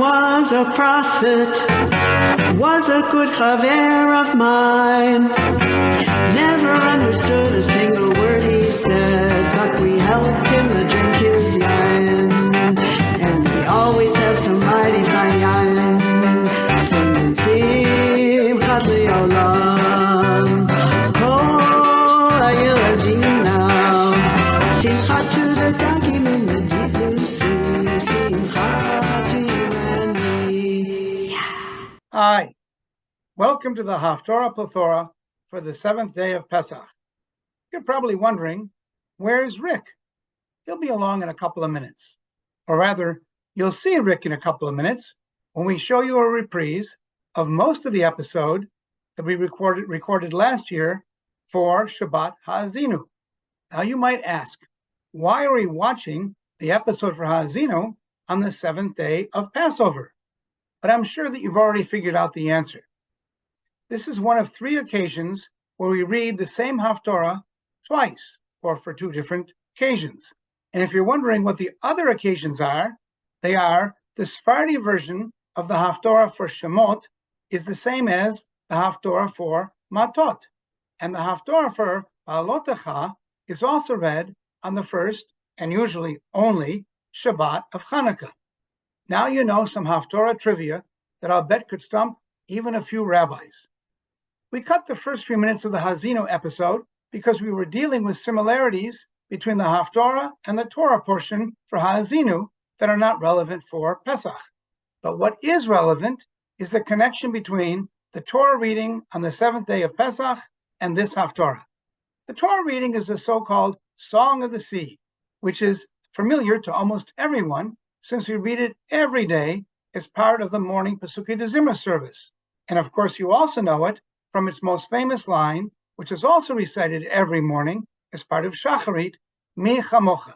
was a prophet, was a good chaver of mine. Never understood a single word he said, but we helped him to drink his yain. And we always have some mighty fine yain. Singing Simchat Le'olam, Kol HaYiladim now. Simchat to the dagim in the deep blue sea. Simchat to you and me. Hi, welcome to the Haftarah Plethora for the seventh day of Pesach. You're probably wondering, where's Rick? He'll be along in a couple of minutes. Or rather, you'll see Rick in a couple of minutes when we show you a reprise of most of the episode that we recorded last year for Shabbat Ha'azinu. Now you might ask, why are we watching the episode for Ha'azinu on the seventh day of Passover? But I'm sure that you've already figured out the answer. This is one of three occasions where we read the same Haftarah twice, or for two different occasions. And if you're wondering what the other occasions are, they are the Sephardi version of the Haftarah for Shemot is the same as the Haftarah for Matot. And the Haftarah for Ba'alotecha is also read on the first, and usually only, Shabbat of Hanukkah. Now you know some Haftarah trivia that I'll bet could stump even a few rabbis. We cut the first few minutes of the Ha'azinu episode because we were dealing with similarities between the Haftarah and the Torah portion for Ha'azinu that are not relevant for Pesach. But what is relevant is the connection between the Torah reading on the seventh day of Pesach and this Haftarah. The Torah reading is the so-called Song of the Sea, which is familiar to almost everyone since we read it every day as part of the morning Pesukei D'Zimra service. And of course, you also know it from its most famous line, which is also recited every morning as part of Shacharit, Mi Chamocha.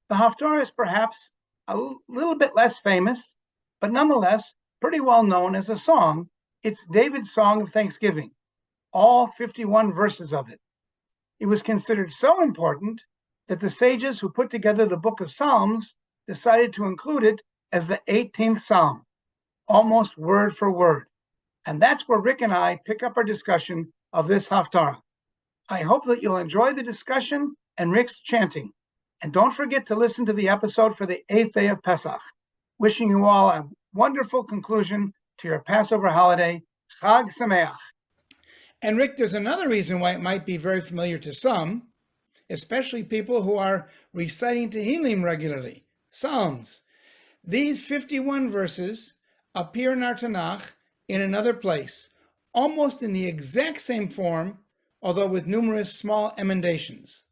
The Haftarah is perhaps a little bit less famous, but nonetheless pretty well known as a song. It's David's song of thanksgiving, all 51 verses of it. It was considered so important that the sages who put together the book of Psalms decided to include it as the 18th Psalm, almost word for word. And that's where Rick and I pick up our discussion of this Haftarah. I hope that you'll enjoy the discussion and Rick's chanting. And don't forget to listen to the episode for the 8th day of Pesach. Wishing you all a wonderful conclusion to your Passover holiday. Chag Sameach. And Rick, there's another reason why it might be very familiar to some, especially people who are reciting Tehillim regularly, Psalms. These 51 verses appear in our Tanakh in another place, almost in the exact same form, although with numerous small emendations.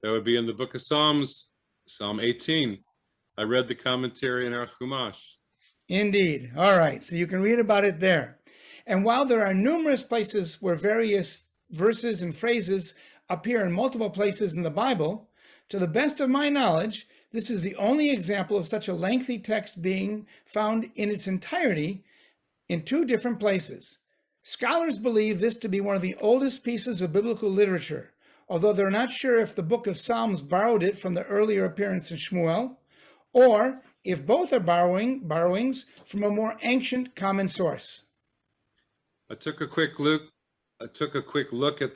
That would be in the book of Psalms, Psalm 18. I read the commentary in our Chumash. Indeed. All right, so you can read about it there. And while there are numerous places where various verses and phrases appear in multiple places in the Bible, to the best of my knowledge, this is the only example of such a lengthy text being found in its entirety in two different places. Scholars believe this to be one of the oldest pieces of biblical literature, although they're not sure if the book of Psalms borrowed it from the earlier appearance in Shmuel, or if both are borrowings from a more ancient common source. I took a quick look at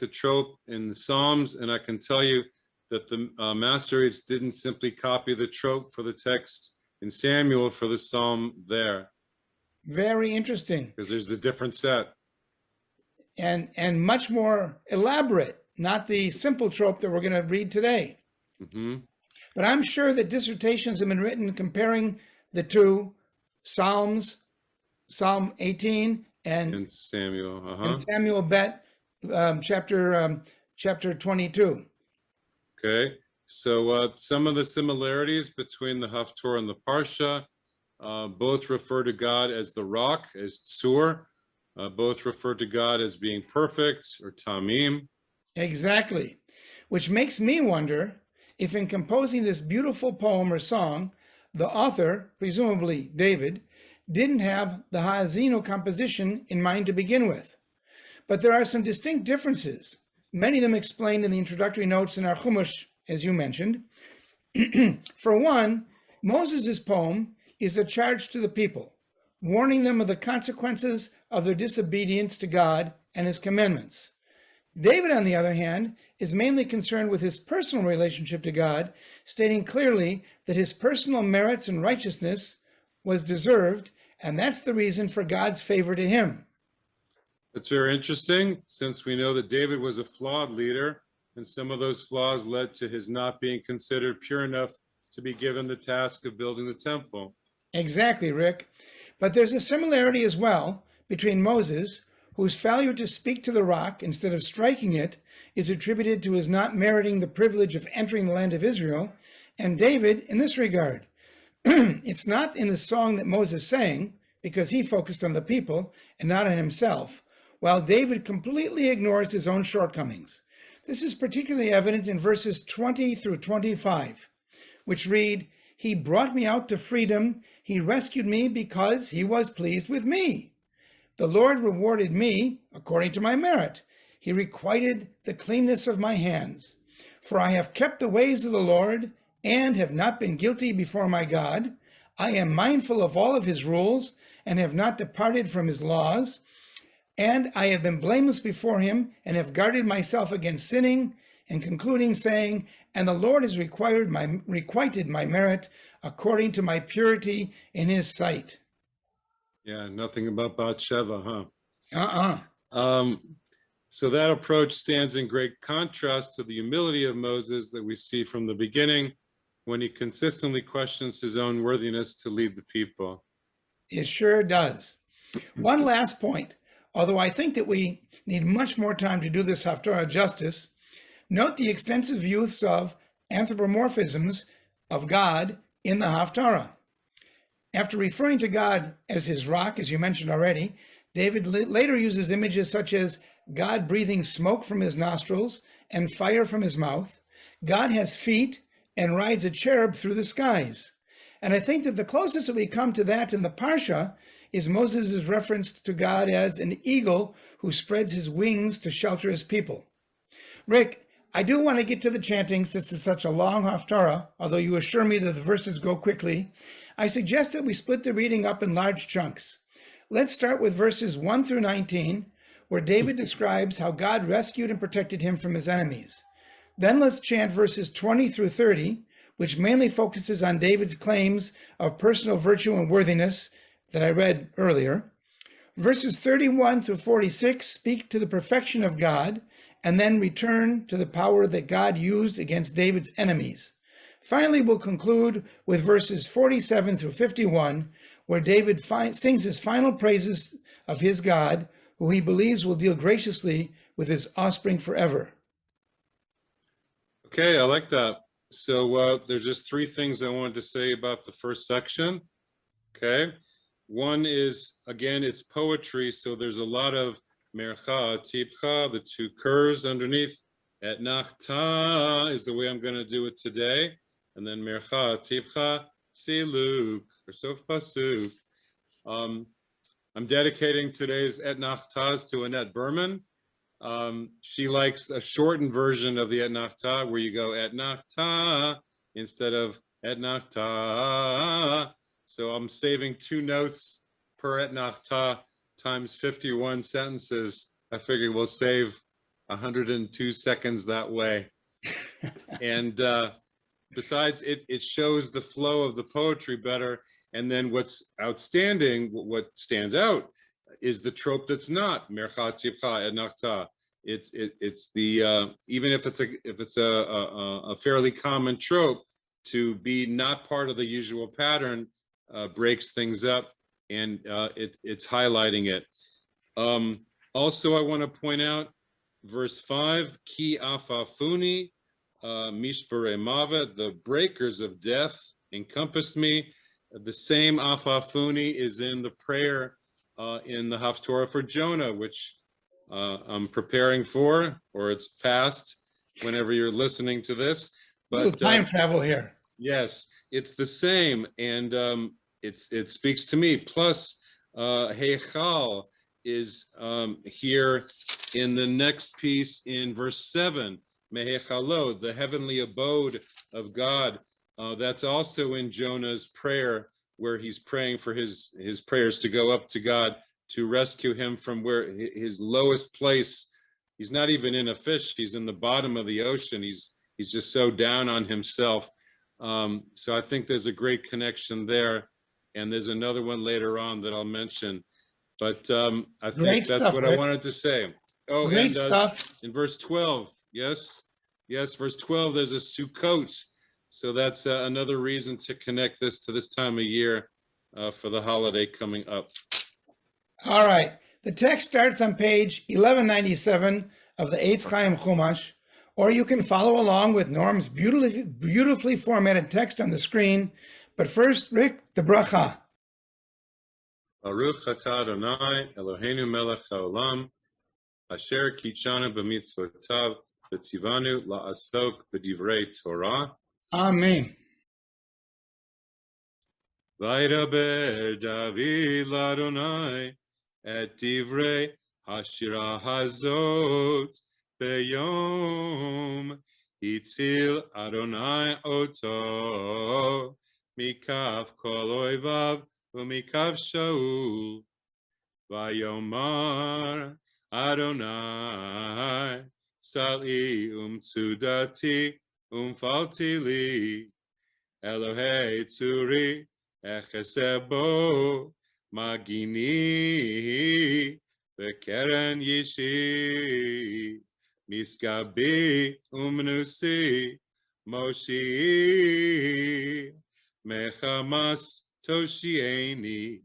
the trope in the Psalms, and I can tell you that the Masoretes didn't simply copy the trope for the text in Samuel for the Psalm there. Very interesting. Because there's a different set. And much more elaborate, not the simple trope that we're going to read today. Mm-hmm. But I'm sure that dissertations have been written comparing the two Psalms, Psalm 18 and Samuel, and Samuel Bet, chapter 22. Okay, so some of the similarities between the Haftarah and the Parsha, both refer to God as the rock, as Tzur. Both refer to God as being perfect, or Tamim. Exactly, which makes me wonder if in composing this beautiful poem or song, the author, presumably David, didn't have the Ha'azinu composition in mind to begin with. But there are some distinct differences, many of them explained in the introductory notes in our Chumash, as you mentioned. For one, Moses' poem is a charge to the people, warning them of the consequences of their disobedience to God and his commandments. David, on the other hand, is mainly concerned with his personal relationship to God, stating clearly that his personal merits and righteousness was deserved, and that's the reason for God's favor to him. That's very interesting, since we know that David was a flawed leader, and some of those flaws led to his not being considered pure enough to be given the task of building the temple. Exactly, Rick. But there's a similarity as well between Moses, whose failure to speak to the rock instead of striking it is attributed to his not meriting the privilege of entering the land of Israel, and David in this regard. It's not in the song that Moses sang, because he focused on the people and not on himself, while David completely ignores his own shortcomings. This is particularly evident in verses 20 through 25, which read, "He brought me out to freedom. He rescued me because he was pleased with me. The Lord rewarded me according to my merit. He requited the cleanness of my hands. For I have kept the ways of the Lord and have not been guilty before my God. I am mindful of all of his rules and have not departed from his laws. And I have been blameless before him and have guarded myself against sinning," and concluding saying, "And the Lord has requited my merit according to my purity in his sight." Yeah, nothing about Bathsheba, huh? Uh-uh. So that approach stands in great contrast to the humility of Moses that we see from the beginning, when he consistently questions his own worthiness to lead the people. It sure does. One last point, although I think that we need much more time to do this Haftarah justice. Note the extensive use of anthropomorphisms of God in the Haftarah. After referring to God as his rock, as you mentioned already, David later uses images such as God breathing smoke from his nostrils and fire from his mouth. God has feet and rides a cherub through the skies. And I think that the closest that we come to that in the Parsha is Moses' reference to God as an eagle who spreads his wings to shelter his people. Rick, I do want to get to the chanting since it's such a long Haftarah, although you assure me that the verses go quickly. I suggest that we split the reading up in large chunks. Let's start with verses 1 through 19, where David describes how God rescued and protected him from his enemies. Then let's chant verses 20 through 30, which mainly focuses on David's claims of personal virtue and worthiness that I read earlier. Verses 31 through 46 speak to the perfection of God, and then return to the power that God used against David's enemies. Finally, we'll conclude with verses 47 through 51, where David sings his final praises of his God, who he believes will deal graciously with his offspring forever. Okay, I like that. So there's just three things I wanted to say about the first section. Okay, one is, again, it's poetry, so there's a lot of mercha, tipcha, the two curves underneath. Etnachta is the way I'm going to do it today. And then mercha, tipcha, siluk, or sof pasuk. I'm dedicating today's etnachtas to Annette Berman. She likes a shortened version of the etnachta where you go etnachta instead of etnachta. So I'm saving 2 notes per etnachta times 51 sentences. I figure we'll save 102 seconds that way. And besides, it shows the flow of the poetry better. And then what's outstanding, what stands out, is the trope that's not mercha, tipcha, etnachta. It's the even if it's a fairly common trope, to be not part of the usual pattern breaks things up, and it's highlighting it. Also, I want to point out verse 5, ki afafuni mishbare mavet, the breakers of death encompassed me. The same afafuni is in the prayer in the Haftarah for Jonah, which I'm preparing for, or it's past whenever you're listening to this. But time travel here. Yes, it's the same, and it speaks to me. Plus, Heichal is here in the next piece in verse 7, Mehechalo, the heavenly abode of God. That's also in Jonah's prayer where he's praying for his prayers to go up to God to rescue him from where his lowest place. He's not even in a fish, he's in the bottom of the ocean. He's just so down on himself. So I think there's a great connection there. And there's another one later on that I'll mention. But I think that's what I wanted to say. Oh, great and stuff. In verse 12, yes, verse 12, there's a Sukkot. So that's another reason to connect this to this time of year for the holiday coming up. All right. The text starts on page 1197 of the Eitz Chaim Chumash, or you can follow along with Norm's beautifully formatted text on the screen. But first, Rick, the bracha. Baruch atah Adonai Eloheinu melech haolam, asher kitshanu b'mitzvotav v'tzivanu la'asok b'divrei Torah. Amen. Vaydaber David l'Adonai et divrei hashira hazot beyom hitzil Adonai oto mikaf kol oivav umikav Shaul vayomar Adonai sal'i tzudati falti li Elohei tzuri echesebo magini v'keren yishi miskabi umnusi moshi mechamas toshieni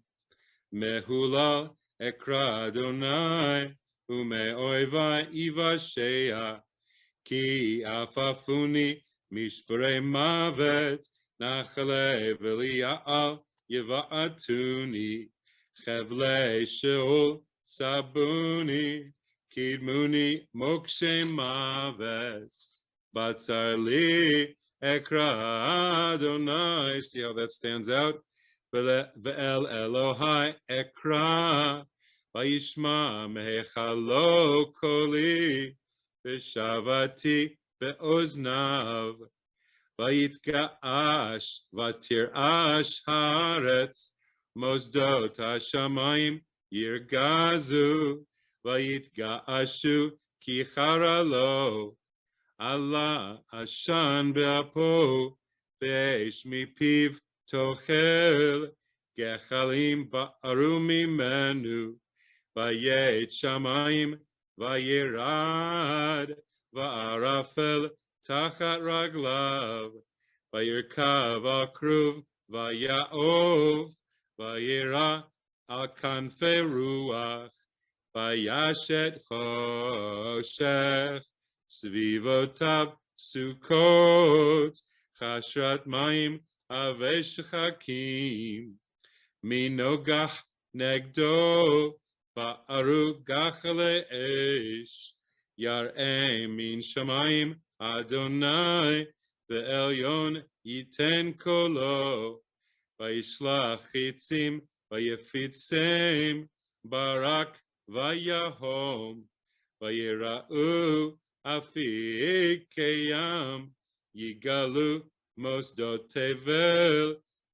mehulal ekra Adonai umeoivai ivashea ki afafuni mishpurei mavet nachale v'liya'al yiva'atuni chevlei sheol sabuni kidmuni mokshe mavet batzar li ekra Adonai. See how that stands out? Ve'el Elohai ekra vayishma mehechalo koli v'shavati be'oznav vayitga'ash vatir'ash haaretz mosdot hashamayim yirgazu vayitga'ashu ki charalo Allah ashan be'apo ve'esh mipiv tochel gechalim ba'aru mimenu vayet shamayim vayirad va'arafel tachat raglav vayirkav akruv vaya'ov vayira al kanfei ruach vayashet choshech svivotav sukkot chashrat mayim avesh chakim minogach negdo ba'aru gachale esh yar'e min shamayim Adonai ve'elyon yiten kolo vayishlach chitzim vayefitzem barak vayahom vayira'u afik keyam yigalu mosdot tevel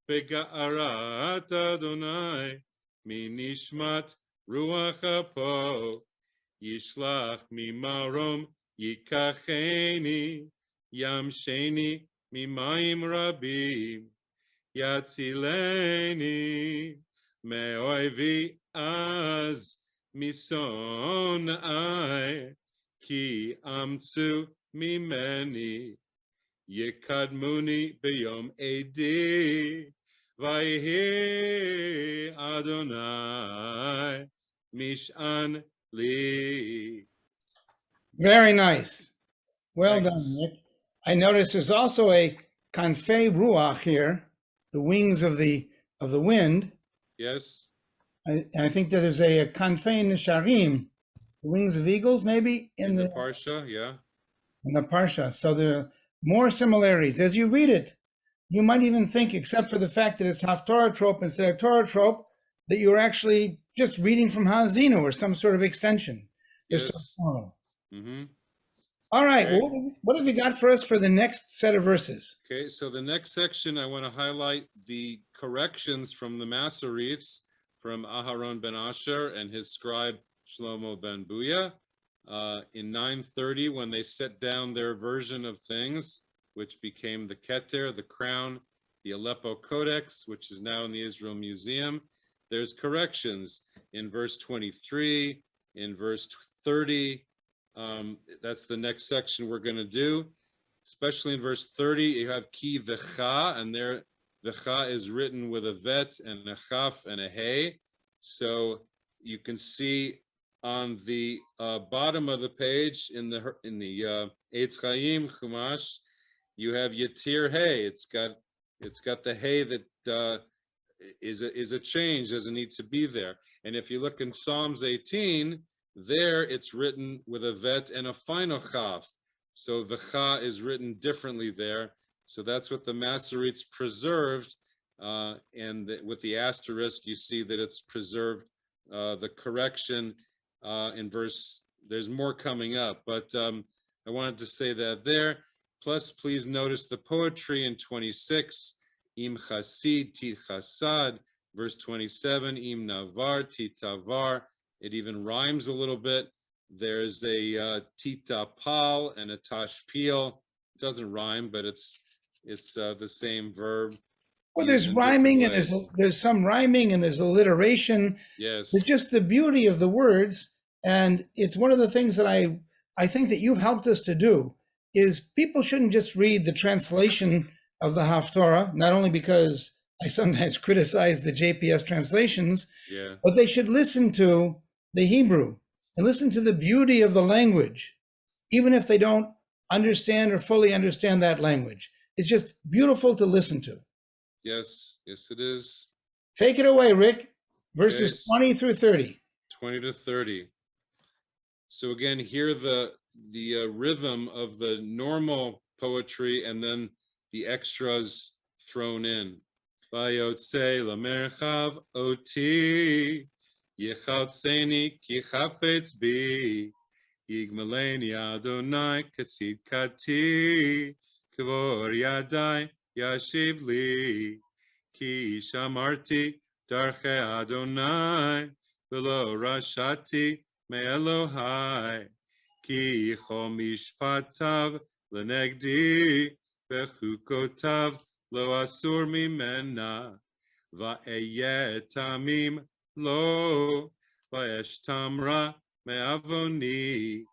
bega'arat Adonai minishmat ruach apo yishlach mimarom yikacheni yamsheni mimayim rabim yatzileni me'oivi az misonai ki amtsu mimeni yekadmuni beyom edi vayhi Adonai mishan li. Very nice. Well Thanks. done, Nick. I notice there's also a kanfei ruach here, the wings of the wind. Yes. I think that there's a kanfei nisharim, the wings of eagles, maybe In the Parsha, yeah. in the parsha. So there are more similarities as you read it. You might even think, except for the fact that it's Haftarah trope instead of Torah trope, that you're actually just reading from Ha'azinu or some sort of extension. There's Yes. some- Mm-hmm. All right. Okay. Well, what have you got for us for the next set of verses? Okay, so the next section, I want to highlight the corrections from the Masoretes, from Aharon ben Asher and his scribe Shlomo ben Buya. In 930, when they set down their version of things, which became the Keter, the crown, the Aleppo Codex, which is now in the Israel Museum, there's corrections in verse 23, in verse 30. That's the next section we're going to do. Especially in verse 30, you have ki v'cha, and there v'cha is written with a vet and a chaf and a hey. So you can see on the bottom of the page in the Eitz Chaim Chumash, you have Yatir Hey. It's got the hey that is a change, doesn't need to be there. And if you look in Psalms 18, there it's written with a vet and a final chaf. So the cha is written differently there. So that's what the Masoretes preserved. With the asterisk, you see that it's preserved the correction in verse. There's more coming up, but I wanted to say that there. Plus, please notice the poetry in 26. Im chasid tit chasad. Verse 27. Im navar tit tavar. It even rhymes a little bit. There's a tita pal and a tashpil. It doesn't rhyme, but it's the same verb. Well, there's rhyming and there's some rhyming and there's alliteration. Yes. It's just the beauty of the words. And it's one of the things that I think that you've helped us to do is people shouldn't just read the translation of the Haftarah, not only because I sometimes criticize the JPS translations, but they should listen to the Hebrew and listen to the beauty of the language, even if they don't understand or fully understand that language. It's just beautiful to listen to. Yes, it is. Take it away, Rick. Verses 20 through 30. 20 to 30. So again, hear the rhythm of the normal poetry and then the extras thrown in. Vayotze lamerchav oti. Yechatzeni ki chafetz bi, yigmaleni Adonai katzidkati, kavor yadai yashiv li, ki shamarti darche Adonai, velo rashati me Elohai, ki chol mishpatav lenegdi, vechukotav lo asur mimena, va'eyeh tamim Lo, vayesh tamra me'avoni,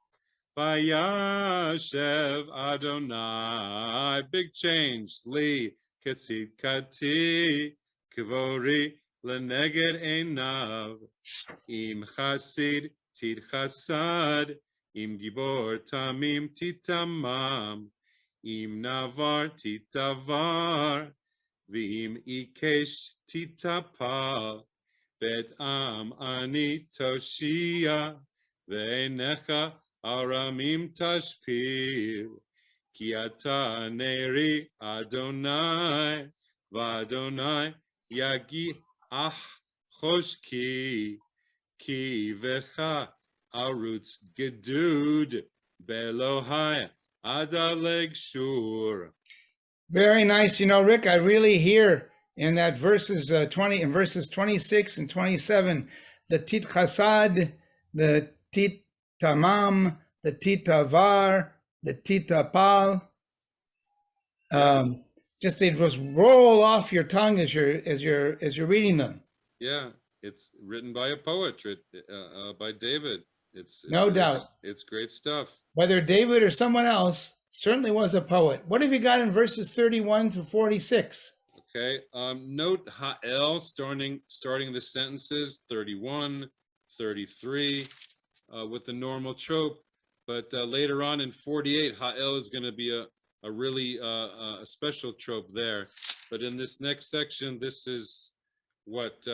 vayashev Adonai. Big change. Li ketzid kati, kivori leneged einav. Im chasid tid chasad, im gibor tamim titamam, im navar titavar, v'im ikesh titapal. Bet am ani toshia ve'necha aramim tashpil ki ata neri Adonai v'Adonai yagi choshki ki vecha arutz gedud belohai adaleg shur. Very nice. You know, Rick, I really hear in that verses 26 and 27, the tit chasad, the tit tamam, the tit tavar, the tit tapal. Just they just roll off your tongue as you're reading them. Yeah, it's written by a poet, by David. It's no doubt. It's great stuff. Whether David or someone else certainly was a poet. What have you got in verses 31 through 46? Okay, note Ha'el starting the sentences 31, 33 with the normal trope, but later on in 48, Ha'el is going to be a really a special trope there. But in this next section, this is what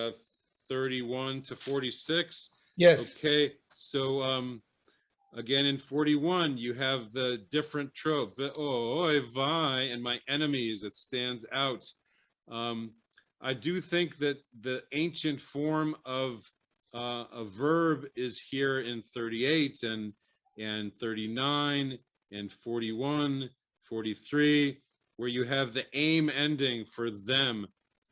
31 to 46. Yes. Okay, so again in 41, you have the different trope, Ve'oivai, and my enemies. It stands out. I do think that the ancient form of a verb is here in 38 and 39 and 41, 43, where you have the aim ending for them,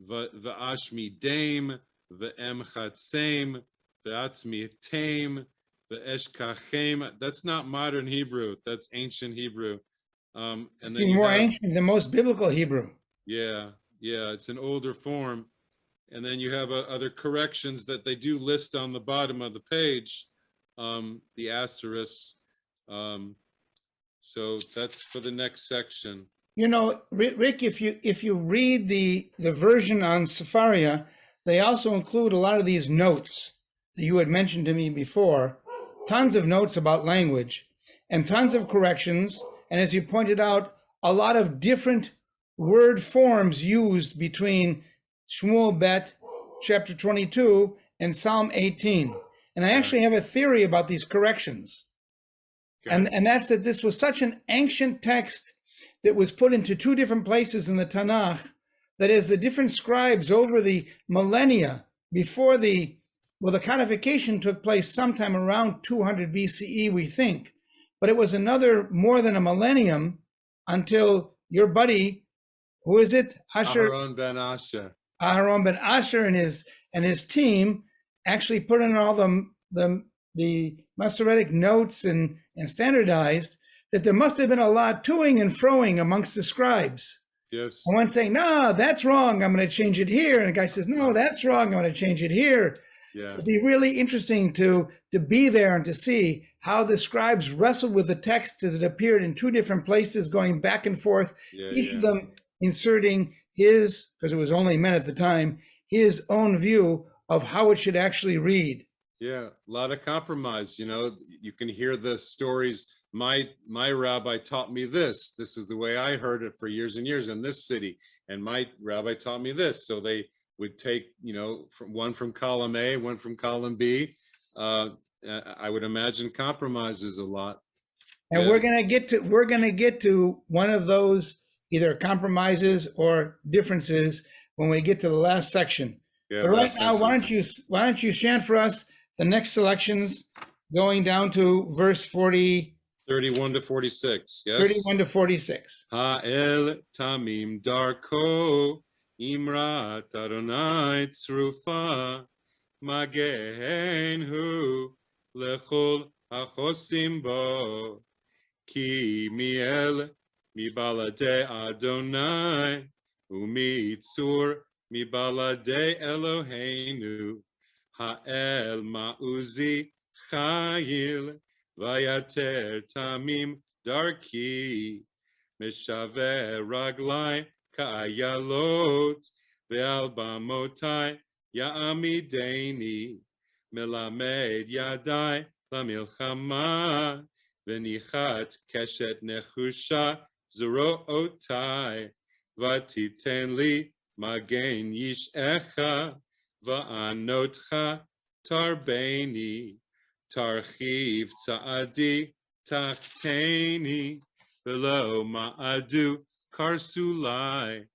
v'ashmi dame, v'em chatsem, v'atzmi tame, v'eshkachem. That's not modern Hebrew, that's ancient Hebrew. And It's then even you more have, ancient than most biblical Hebrew. yeah, it's an older form. And then you have other corrections that they do list on the bottom of the page, the asterisks. So that's for the next section. You know, Rick, if you read the version on Sefaria, they also include a lot of these notes that you had mentioned to me before, tons of notes about language and tons of corrections. And as you pointed out, a lot of different word forms used between Shmuel Bet, chapter 22, and Psalm 18. And I actually have a theory about these corrections. Okay. And that's that this was such an ancient text that was put into two different places in the Tanakh, that as the different scribes over the millennia before the codification took place sometime around 200 BCE, we think, but it was another more than a millennium until your buddy, who is it? Aharon ben Asher. Aharon ben Asher and his team actually put in all the Masoretic notes and standardized that there must have been a lot toing and froing amongst the scribes. Yes. And one saying, no, that's wrong, I'm going to change it here. And the guy says, no, that's wrong, I'm going to change it here. Yeah. It'd be really interesting to be there and to see how the scribes wrestled with the text as it appeared in two different places, going back and forth, each of them inserting his, because it was only men at the time, his own view of how it should actually read. Yeah, a lot of compromise. You know, you can hear the stories. My rabbi taught me this. This is the way I heard it for years and years in this city. And my rabbi taught me this. So they would take, you know, one from column A, one from column B. I would imagine compromises a lot. And we're gonna get to one of those either compromises or differences when we get to the last section. Yeah, but right now, why don't you chant for us the next selections, going down to verse 31 to 46. Yes. 31 to 46. Ha'el tamim darko imrat Adonai tzrufa magen hu lechol hachosim bo ki miel mibalade Adonai umitzur mibalade Eloheinu ha'el ma'uzi chayil vayater tamim darki meshaver raglai ka'ayalot ve'al bamotai ya'amideni melamed yadai lamilchama v'nichat keshet nechusha zrootai vatiten li magen yishecha va'anotcha tarbeni tarchiv tza'adi tachteni below ma'adu karsulai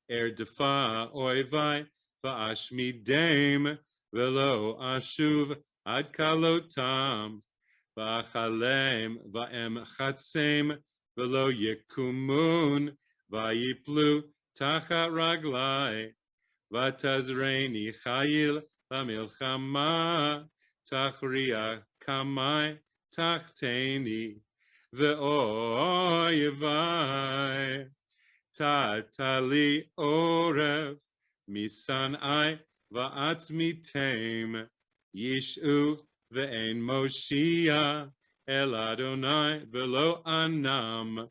erdefa oivai va'ashmi dame velo ashuv ad kalotam va'achalem va'em chatsem velo yekumun va'yiplu tachat raglai va'tazreini chayil lamilchama tachriya kamai tachteni ve'oyevai tatali orev misanai va'atzmitem yishu ve'en moshia el Adonai ve'lo anam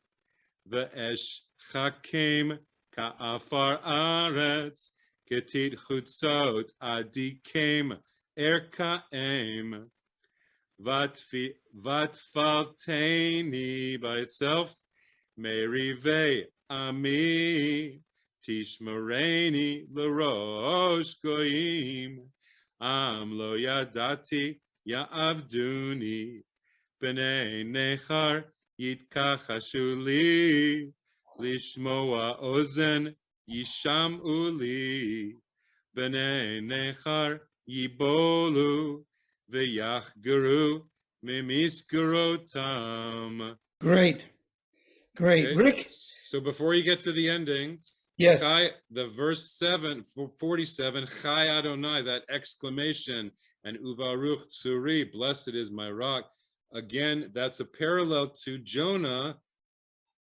ve'esh chakem ka'afar aretz ketit chutzot adikem erkaem vatfalteni by itself merivei ami tishmareni l'rosh goyim am lo yadati ya'avduni b'nei nechar yitkachashu li lishmoa ozen yisham'u li b'nei nechar yibolu v'yachgeru mimisgerotam. Great. Great. Okay. Rick? So before you get to the ending, Yes. the verse 47, Chai Adonai, that exclamation, and Uvaruch Tzuri, blessed is my rock. Again, that's a parallel to Jonah,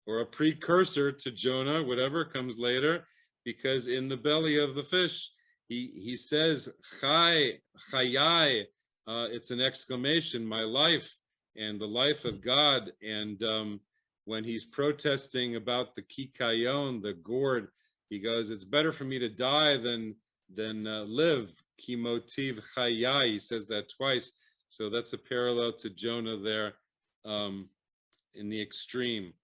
or a precursor to Jonah, whatever comes later, because in the belly of the fish, he says, Chai, Chayai, it's an exclamation, my life, and the life of God. And when he's protesting about the kikayon, the gourd, he goes, it's better for me to die than live. Kimotiv Chayai, he says that twice. So that's a parallel to Jonah there in the extreme.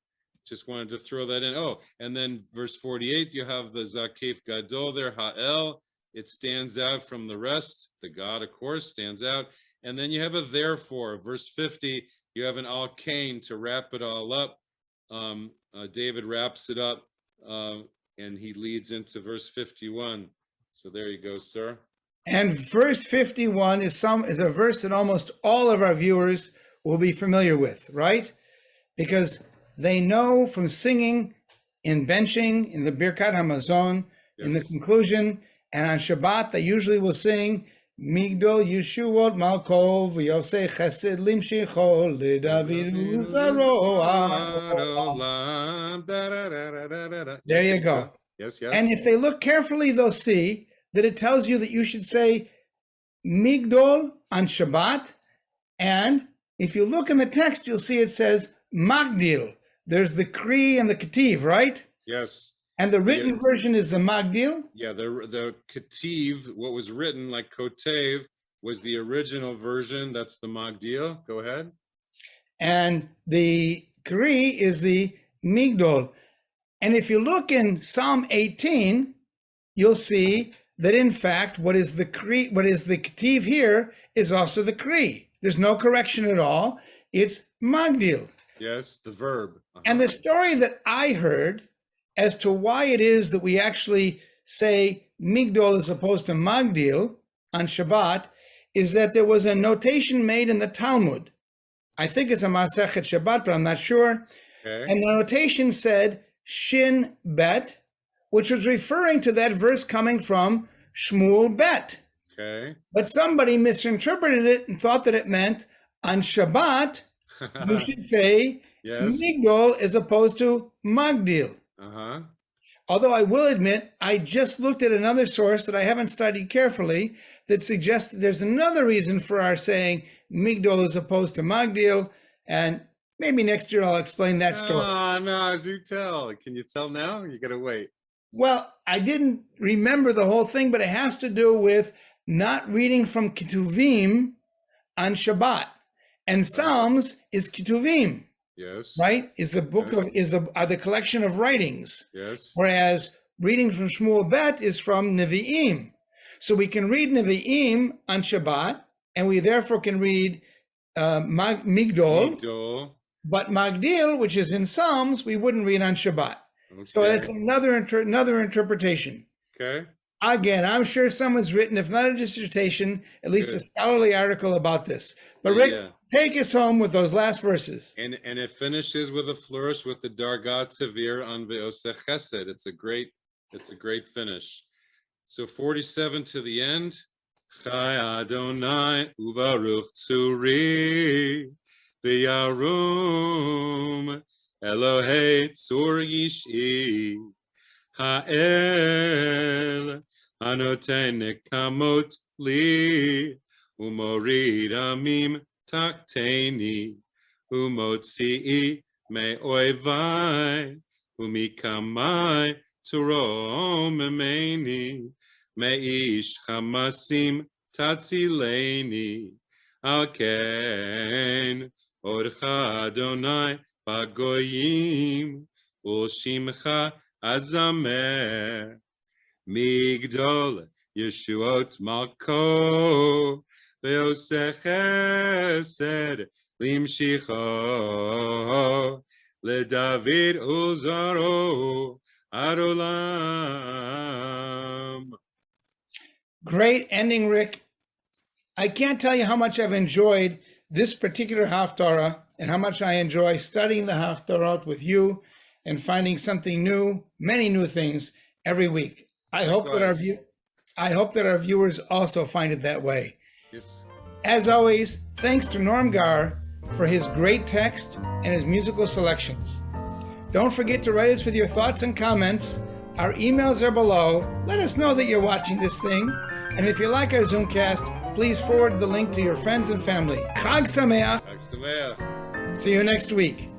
Just wanted to throw that in. Oh, and then verse 48, you have the Zakef Gadol there, Ha'el. It stands out from the rest. The God, of course, stands out. And then you have a therefore. Verse 50, you have an al kain to wrap it all up. David wraps it up, and he leads into verse 51. So there you go, sir. And verse 51 is a verse that almost all of our viewers will be familiar with, right? Because they know from singing in benching, in the Birkat HaMazon, in the conclusion, and on Shabbat, they usually will sing, Migdol Yeshuot Malkov, Yosei Chesed Limshicho, Ledavid Uzaro. There you go. Yes. And if they look carefully, they'll see that it tells you that you should say Migdol on Shabbat. And if you look in the text, you'll see it says Magdil. There's the Kri and the Ketiv, right? Yes. And the written version is the Magdil? Yeah, the Ketiv, what was written like Kotev, was the original version. That's the Magdil. Go ahead. And the Kri is the Migdol. And if you look in Psalm 18, you'll see that in fact, what is the Ketiv here is also the Kri. There's no correction at all. It's Magdil. Yes, the verb. And the story that I heard as to why it is that we actually say Migdol as opposed to Magdil on Shabbat is that there was a notation made in the Talmud. I think it's a Masechet Shabbat, but I'm not sure. Okay. And the notation said Shin Bet, which was referring to that verse coming from Shmuel Bet. Okay. But somebody misinterpreted it and thought that it meant on Shabbat, you should say Migdol as opposed to Magdil. Although I will admit, I just looked at another source that I haven't studied carefully that suggests that there's another reason for our saying Migdol as opposed to Magdil, and maybe next year I'll explain that story. No, do tell. Can you tell now? You gotta wait. Well, I didn't remember the whole thing, but it has to do with not reading from Ketuvim on Shabbat. And Psalms is Ketuvim. Yes. Right? Is the book are the collection of writings. Yes. Whereas reading from Shmuel Bet is from Nevi'im. So we can read Nevi'im on Shabbat, and we therefore can read Migdol. But Magdil, which is in Psalms, we wouldn't read on Shabbat. Okay. So that's another interpretation. Okay. Again, I'm sure someone's written, if not a dissertation, at least a scholarly article about this. But Rick, take us home with those last verses. And it finishes with a flourish with the Dargat Tavir on Ve'oseh Chesed. It's a great finish. So 47 to the end. Chai Adonai uvaruch tzuri v'yarum Elohei tzur yishi ha'el hanoten nekamot li umorid amim takteni umotzi me oivai umikamai turom memeni meish chamasim tatzileni alken orcha Adonai bagoyim ulshimcha azamer migdol Yeshuot malko ve'oseh chesed limshicho leDavid uzaro adolam. Great ending, Rick. I can't tell you how much I've enjoyed this particular Haftarah and how much I enjoy studying the Haftarah with you and finding something new, many new things every week. I hope that our viewers also find it that way. Yes. As always, thanks to Norm Gar for his great text and his musical selections. Don't forget to write us with your thoughts and comments. Our emails are below. Let us know that you're watching this thing. And if you like our Zoomcast, please forward the link to your friends and family. Chag Sameach. Chag Sameach. See you next week.